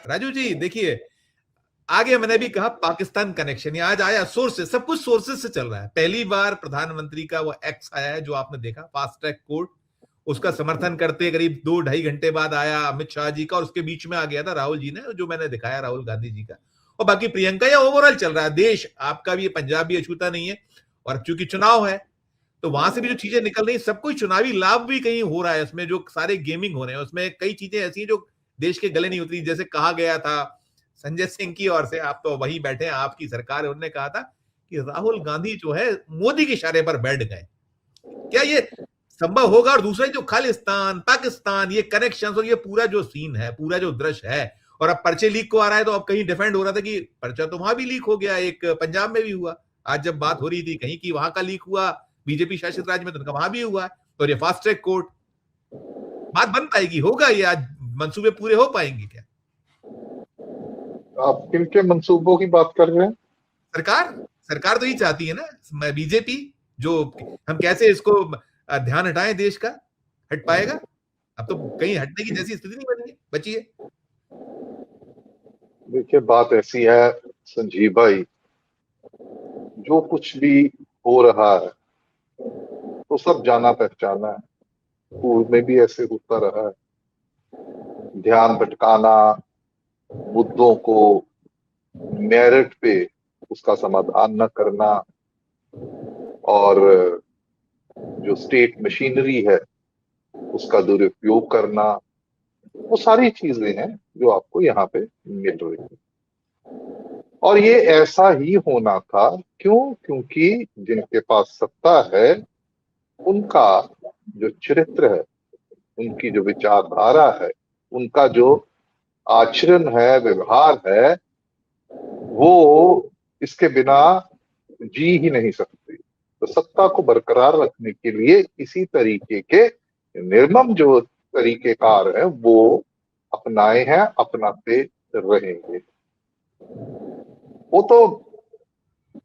राजू जी देखिए, आगे मैंने भी कहा पाकिस्तान कनेक्शन, आज आया सोर्सेस, सब कुछ सोर्सेस से चल रहा है। पहली बार प्रधानमंत्री का वो एक्स आया है जो आपने देखा, फास्ट ट्रैक कोर्ट, उसका समर्थन करते करीब 2-2.5 घंटे बाद आया अमित शाह जी का, और उसके बीच में आ गया था राहुल जी ने, जो मैंने दिखाया राहुल गांधी जी का, और बाकी प्रियंका। या ओवरऑल चल रहा है देश आपका भी, पंजाब भी अछूता नहीं है, और चूंकि चुनाव है तो वहां से भी जो चीजें निकल रही, सब कुछ चुनावी लाभ भी कहीं हो रहा है उसमें, जो सारे गेमिंग हो रहे हैं उसमें कई चीजें ऐसी हैं जो देश के गले नहीं उतरी। जैसे कहा गया था संजय सिंह की ओर से, आप तो वही बैठे हैं, आपकी सरकार है, उन्होंने कहा था कि राहुल गांधी जो है मोदी के इशारे पर बैठ गए। क्या ये संभव होगा? और दूसरा जो खालिस्तान पाकिस्तान ये कनेक्शन और ये पूरा जो सीन है, पूरा जो दृश्य है, और अब पर्चे लीक को आ रहा है, तो अब कहीं डिफेंड हो रहा था कि पर्चा तो वहां भी लीक हो गया, एक पंजाब में भी हुआ। आज जब बात हो रही थी कहीं की वहां का लीक हुआ बीजेपी शासित राज्य में, तो वहां भी हुआ। और ये फास्ट ट्रैक कोर्ट, बात बन पाएगी? होगा ये? आज मंसूबे पूरे हो पाएंगे क्या? आप किन के मंसूबों की बात कर रहे हैं? सरकार सरकार तो ही चाहती है ना, बीजेपी, जो हम कैसे इसको ध्यान हटाएं देश का, हट पाएगा? अब तो कहीं हटने की जैसी स्थिति नहीं बनी है, बची है। देखिए, बात ऐसी है संजीव भाई, जो कुछ भी हो रहा है तो सब जाना पहचाना है। पूर्व में भी ऐसे होता रहा है, ध्यान भटकाना, मुद्दों को मेरिट पे उसका समाधान न करना, और जो स्टेट मशीनरी है उसका दुरुपयोग करना, वो सारी चीजें हैं जो आपको यहाँ पे मिल रही है। और ये ऐसा ही होना था। क्यों? क्योंकि जिनके पास सत्ता है उनका जो चरित्र है, उनकी जो विचारधारा है, उनका जो आचरण है, व्यवहार है, वो इसके बिना जी ही नहीं सकती। तो सत्ता को बरकरार रखने के लिए इसी तरीके के निर्मम जो तरीकेकार है वो अपनाए हैं, अपनाते रहेंगे। वो तो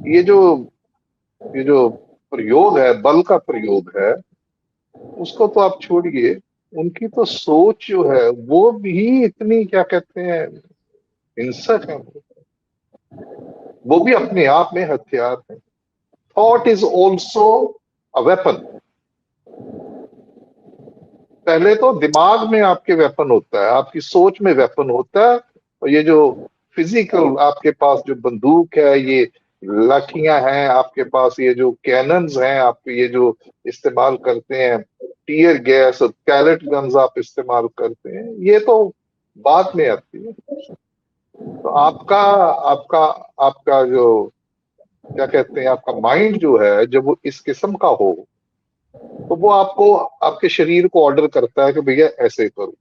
ये जो प्रयोग है, बल का प्रयोग है, उसको तो आप छोड़िए, उनकी तो सोच जो है वो भी इतनी, क्या कहते हैं, हिंसक है। वो भी अपने आप में हथियार है। Thought is also a weapon. पहले तो दिमाग में आपके वेपन होता है, आपकी सोच में वेपन होता है, और ये जो फिजिकल आपके पास जो बंदूक है, ये लाठियां हैं आपके पास, ये जो कैनन्स हैं आपके, ये जो इस्तेमाल करते हैं, टीयर गैस और कैलेट गन्स आप इस्तेमाल करते हैं, ये तो बाद में आती है। तो आपका आपका आपका जो, क्या कहते हैं, आपका माइंड जो है, जब वो इस किस्म का हो तो वो आपको, आपके शरीर को ऑर्डर करता है कि भैया ऐसे करो।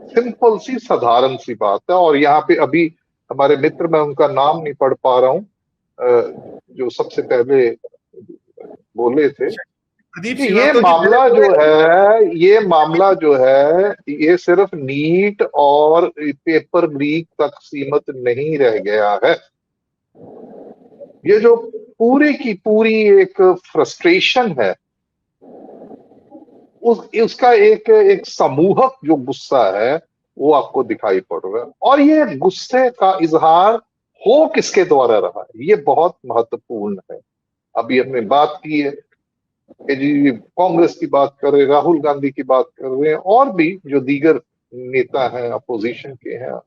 सिंपल सी साधारण सी बात है। और यहाँ पे अभी हमारे मित्र, मैं उनका नाम नहीं पढ़ पा रहा हूँ, जो सबसे पहले बोले थे, प्रदीप कि ये श्रीवास्तव जी पहले मामला बोले। जो है, ये मामला जो है, ये सिर्फ नीट और पेपर लीक तक सीमित नहीं रह गया है। ये जो पूरी की पूरी एक फ्रस्ट्रेशन है, उसका एक एक समूहक जो गुस्सा है वो आपको दिखाई पड़ रहा है। और ये गुस्से का इजहार हो किसके द्वारा रहा है, ये बहुत महत्वपूर्ण है। अभी हमने बात की है कि जी कांग्रेस की बात कर रहे हैं, राहुल गांधी की बात कर रहे हैं, और भी जो दीगर नेता हैं अपोजिशन के हैं।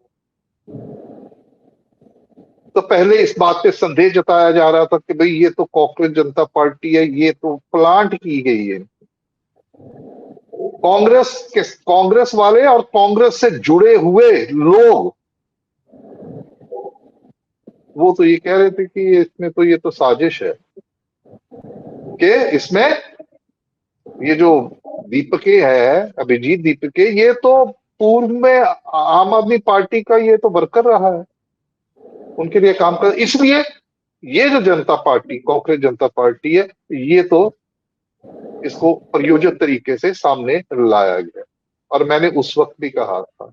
तो पहले इस बात पे संदेह जताया जा रहा था कि भाई ये तो कॉकरोच जनता पार्टी है, ये तो प्लांट की गई है। कांग्रेस वाले और कांग्रेस से जुड़े हुए लोग, वो तो ये कह रहे थे कि इसमें तो ये तो साजिश है, कि इसमें ये जो दीपके है, अभिजीत दीपके, ये तो पूर्व में आम आदमी पार्टी का ये तो वर्कर रहा है, उनके लिए काम कर, इसलिए ये जो जनता पार्टी, कांग्रेस जनता पार्टी है, ये तो इसको प्रयोजित तरीके से सामने लाया गया। और मैंने उस वक्त भी कहा था,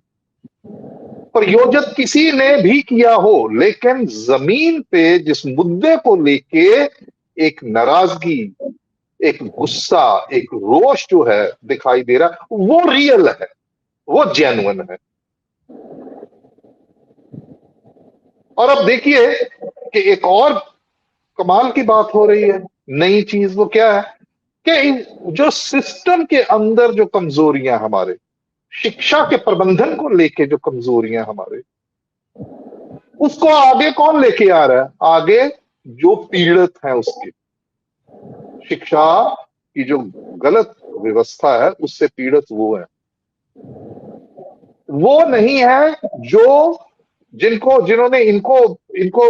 प्रयोजित किसी ने भी किया हो, लेकिन जमीन पे जिस मुद्दे को लेके एक नाराजगी, एक गुस्सा, एक रोष जो है दिखाई दे रहा, वो रियल है, वो जेन्युइन है। और अब देखिए कि एक और कमाल की बात हो रही है, नई चीज वो क्या है कि जो सिस्टम के अंदर जो कमजोरियां हमारे, शिक्षा के प्रबंधन को लेके जो कमजोरियां हमारे, उसको आगे कौन लेके आ रहा है? आगे जो पीड़ित है उसके, शिक्षा की जो गलत व्यवस्था है उससे पीड़ित वो है, वो नहीं है जो जिन्होंने इनको इनको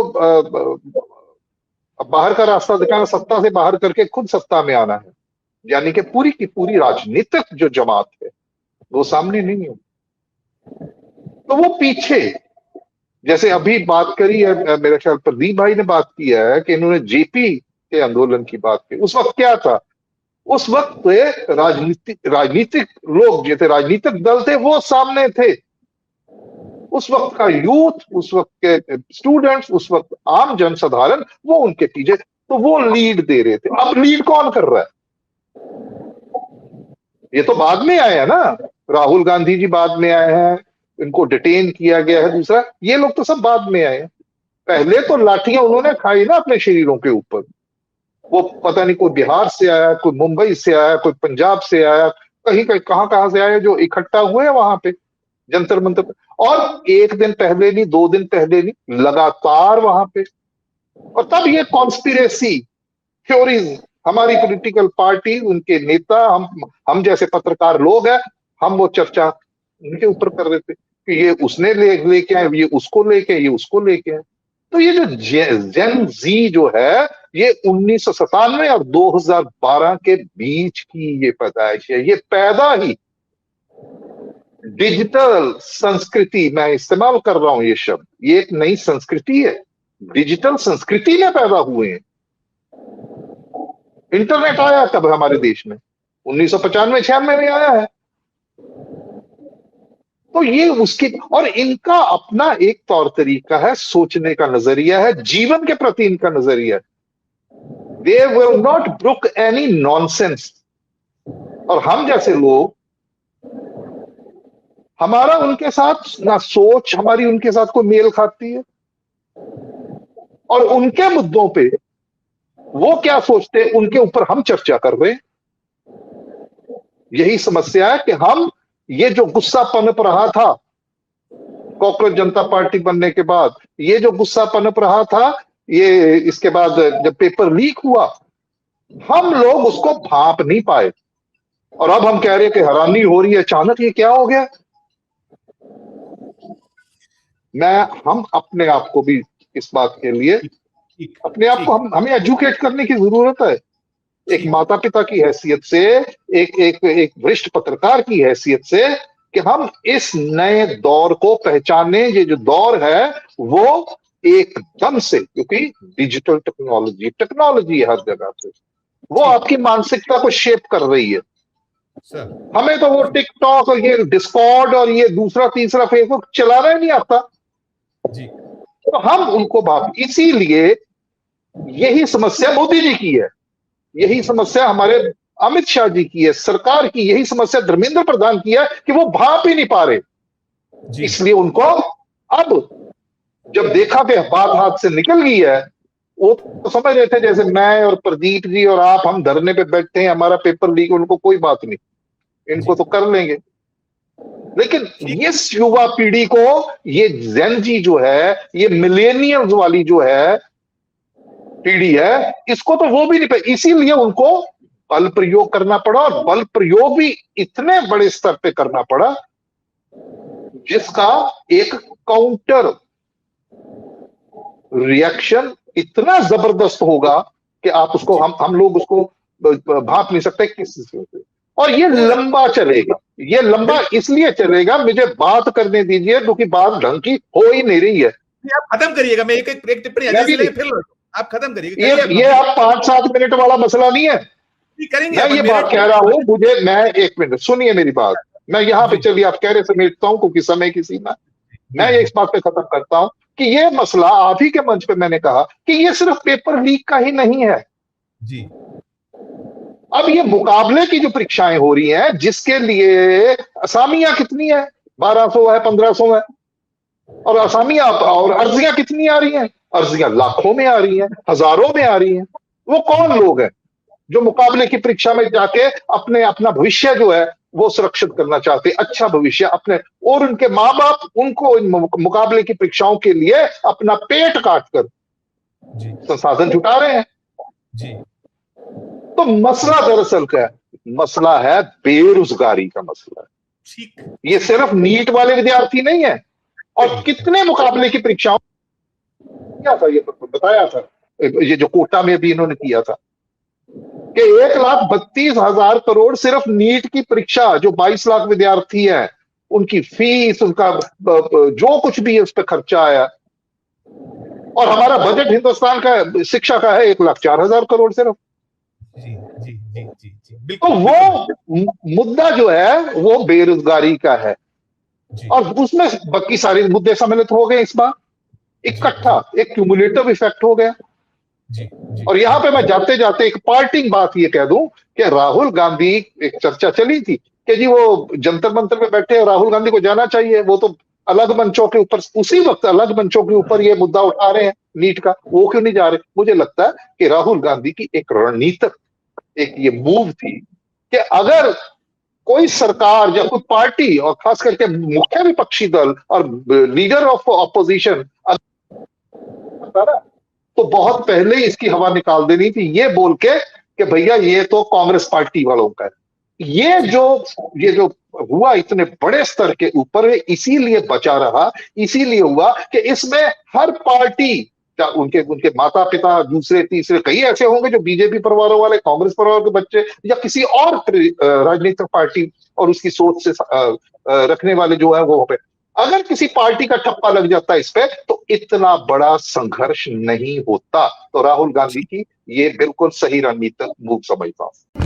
बाहर का रास्ता दिखाना, सत्ता से बाहर करके खुद सत्ता में आना है, यानी कि पूरी की पूरी राजनीतिक जो जमात है वो सामने नहीं है, तो वो पीछे। जैसे अभी बात करी है, मेरे ख्याल प्रदीप भाई ने बात किया है कि इन्होंने जेपी के आंदोलन की बात की। उस वक्त क्या था? उस वक्त राजनीतिक लोग जो थे, राजनीतिक दल थे, वो सामने थे। उस वक्त का यूथ, उस वक्त के स्टूडेंट्स, उस वक्त आम जनसाधारण, वो उनके पीछे, तो वो लीड दे रहे थे। अब लीड कौन कर रहा है? ये तो बाद में आए हैं ना, राहुल गांधी जी बाद में आए हैं, इनको डिटेन किया गया है। दूसरा, ये लोग तो सब बाद में आए हैं। पहले तो लाठियां उन्होंने खाई ना अपने शरीरों के ऊपर। वो पता नहीं कोई बिहार से आया, कोई मुंबई से आया, कोई पंजाब से आया, कहीं कहीं कहां से आया, जो इकट्ठा हुए हैं वहां पे जंतर मंतर पे। और एक दिन पहले नहीं, 2 दिन पहले नहीं, लगातार वहां पे। और तब ये कॉन्स्पिरेसी थ्योरीज, हमारी पॉलिटिकल पार्टी, उनके नेता, हम जैसे पत्रकार लोग हैं, हम वो चर्चा उनके ऊपर कर रहे थे कि ये उसने लेके आए, ये उसको लेके, ये उसको लेके आए। तो ये जो जेन जी जो है, ये 1997 और 2012 के बीच की ये पैदाइश है। ये पैदा ही डिजिटल संस्कृति, मैं इस्तेमाल कर रहा हूं ये शब्द, ये एक नई संस्कृति है, डिजिटल संस्कृति में पैदा हुए हैं। इंटरनेट आया कब हमारे देश में? 1995-96 में आया है। तो ये उसकी, और इनका अपना एक तौर तरीका है, सोचने का नजरिया है, जीवन के प्रति इनका नजरिया है। They will not brook any nonsense. और हम जैसे लोग, हमारा उनके साथ ना सोच हमारी उनके साथ कोई मेल खाती है, और उनके मुद्दों पे वो क्या सोचते हैं उनके ऊपर हम चर्चा कर रहे हैं। यही समस्या है कि हम, ये जो गुस्सा पनप रहा था कॉकरोच जनता पार्टी बनने के बाद, ये जो गुस्सा पनप रहा था, ये इसके बाद जब पेपर लीक हुआ, हम लोग उसको भांप नहीं पाए। और अब हम कह रहे हैं कि हैरानी हो रही है, अचानक ये क्या हो गया। हम अपने आप को भी इस बात के लिए, अपने आप को हमें एजुकेट करने की जरूरत है। एक माता पिता की हैसियत से, एक वरिष्ठ पत्रकार की हैसियत से, कि हम इस नए दौर को पहचाने। ये जो दौर है वो एकदम से, क्योंकि डिजिटल टेक्नोलॉजी हर जगह से, वो आपकी मानसिकता को शेप कर रही है। हमें तो वो टिकटॉक और ये डिस्कॉर्ड और ये दूसरा तीसरा फेसबुक चलाना ही नहीं आता जी। तो हम उनको इसीलिए यही समस्या मोदी जी की है, यही समस्या हमारे अमित शाह जी की है, सरकार की यही समस्या धर्मेंद्र प्रधान की है कि वो भाप ही नहीं पा रहे। इसलिए उनको अब जब देखा कि बात हाथ से निकल गई है, वो तो समझ रहे थे जैसे मैं और प्रदीप जी और आप, हम धरने पे बैठे हैं, हमारा पेपर लीक, उनको कोई बात नहीं, इनको तो कर लेंगे। लेकिन इस युवा पीढ़ी को, ये जेन जी जो है, ये मिलेनियल्स वाली जो है पीढ़ी है, इसको तो वो भी नहीं पाए। इसीलिए उनको बल प्रयोग करना पड़ा, और बल प्रयोग भी इतने बड़े स्तर पे करना पड़ा जिसका एक काउंटर रिएक्शन इतना जबरदस्त होगा कि आप उसको, हम लोग उसको भाप नहीं सकते किसी से। और ये लंबा चलेगा, ये लंबा इसलिए चलेगा, मुझे बात करने दीजिए, क्योंकि बात ढंग की हो ही नहीं रही है। आप खत्म करिएगा, मैं एक टिप्पणी फिर आप खत्म करिएगा। ये आप 5-7 मिनट वाला मसला नहीं है। करेंगे, मैं ये बात कह रहा हूं, मैं 1 मिनट सुनिए मेरी बात। मैं यहां पे, चलिए आप कह रहे समेटता हूं क्योंकि समय की सीमा, मैं इस बात पे खत्म करता हूं कि ये मसला आप ही के मंच पे मैंने कहा कि ये सिर्फ पेपर लीक का ही नहीं है जी। अब ये मुकाबले की जो परीक्षाएं हो रही हैं, जिसके लिए असामियां कितनी है, 1200 है, 1500 है, और असामियां और अर्जियां कितनी आ रही हैं? अर्जियां लाखों में आ रही हैं, हजारों में आ रही हैं। वो कौन लोग हैं जो मुकाबले की परीक्षा में जाके अपने अपना भविष्य जो है वो सुरक्षित करना चाहते हैं, अच्छा भविष्य अपने, और उनके माँ बाप उनको इन मुकाबले की परीक्षाओं के लिए अपना पेट काट कर जी संसाधन जुटा रहे हैं। जी तो मसला दरअसल क्या है? मसला है बेरोजगारी का मसला है। ठीक। ये सिर्फ नीट वाले विद्यार्थी नहीं है, और कितने मुकाबले की परीक्षाओं किया था, ये बताया था, ये जो कोटा में भी इन्होंने किया था कि 1,32,000 करोड़ सिर्फ नीट की परीक्षा, जो 22 लाख विद्यार्थी है उनकी फीस, उनका जो कुछ भी है उस पर खर्चा आया। और हमारा बजट हिंदुस्तान का शिक्षा का है 1,04,000 करोड़ सिर्फ। जी जी जी जी जी तो बिल्कुल। वो मुद्दा जो है वो बेरोजगारी का है, जी और उसमें बाकी सारे मुद्दे सम्मिलित हो गए इस बार, इकट्ठा एक क्यूमुलेटिव इफेक्ट हो गया। जी जी और यहां पे मैं जाते जाते एक पार्टिंग बात ये कह दूं कि राहुल गांधी, एक चर्चा चली थी कि जी वो जंतर मंतर में बैठे हैं, राहुल गांधी को जाना चाहिए, वो तो अलग मंचों के ऊपर, उसी वक्त अलग मंचों के ऊपर ये मुद्दा उठा रहे हैं नीट का, वो क्यों नहीं जा रहे? मुझे लगता है कि राहुल गांधी की एक रणनीतिक एक ये मूव थी कि अगर कोई सरकार या कोई पार्टी, और खास करके मुख्य विपक्षी दल और लीडर ऑफ ऑपोजिशन तो बहुत पहले ही इसकी हवा निकाल देनी थी, ये बोल के कि भैया ये तो कांग्रेस पार्टी वालों का है। ये जो हुआ इतने बड़े स्तर के ऊपर, इसीलिए बचा रहा, इसीलिए हुआ कि इसमें हर पार्टी, उनके उनके माता पिता, दूसरे तीसरे कई ऐसे होंगे जो बीजेपी परिवारों वाले, कांग्रेस परिवार के बच्चे, या किसी और राजनीतिक पार्टी और उसकी सोच से रखने वाले जो है वो पे, अगर किसी पार्टी का ठप्पा लग जाता है इस पे, तो इतना बड़ा संघर्ष नहीं होता। तो राहुल गांधी की ये बिल्कुल सही रणनीतिक मूव समझता हूं।